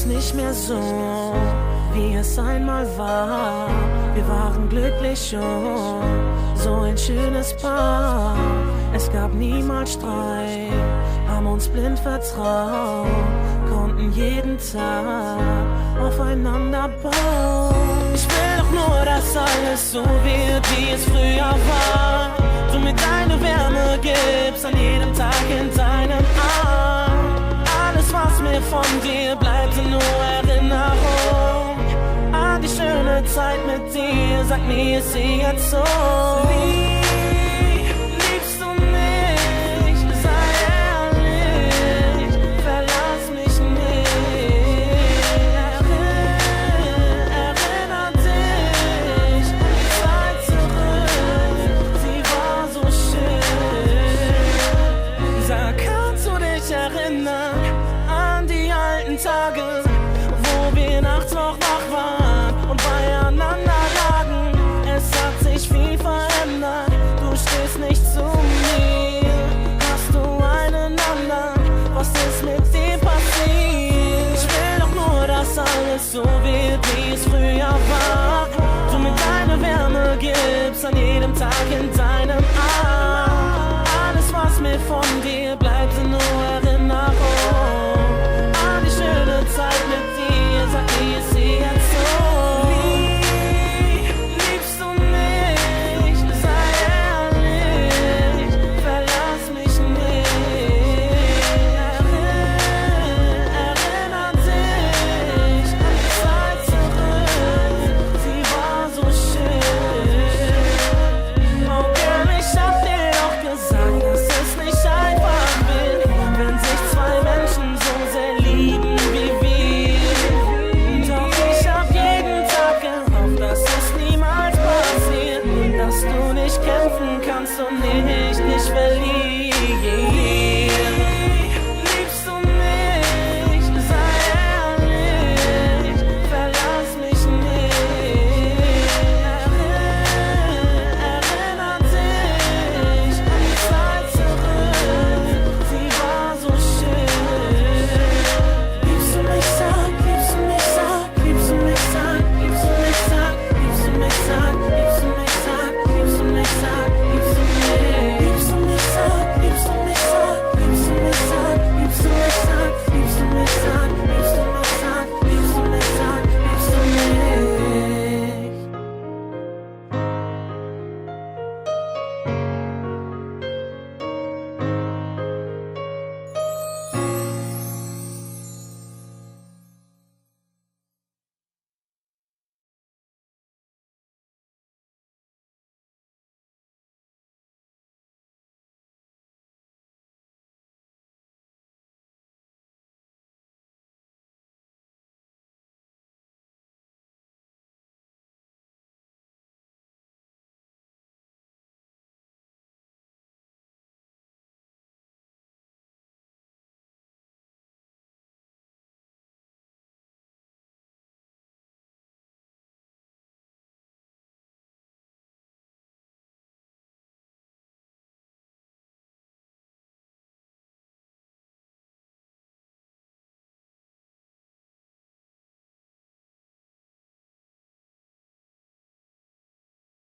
nicht mehr so, wie es einmal war. Wir waren glücklich und so ein schönes Paar. Es gab niemals Streit, haben uns blind vertraut, konnten jeden Tag aufeinander bauen. Ich will doch nur, dass alles so wird, wie es früher war. Du mir deine Wärme gibst an jedem Tag in deinem Arm. Alles, was mir von dir bleibt, sind nur Erinnerungen an die schöne Zeit mit dir. Sag mir, ist sie jetzt so?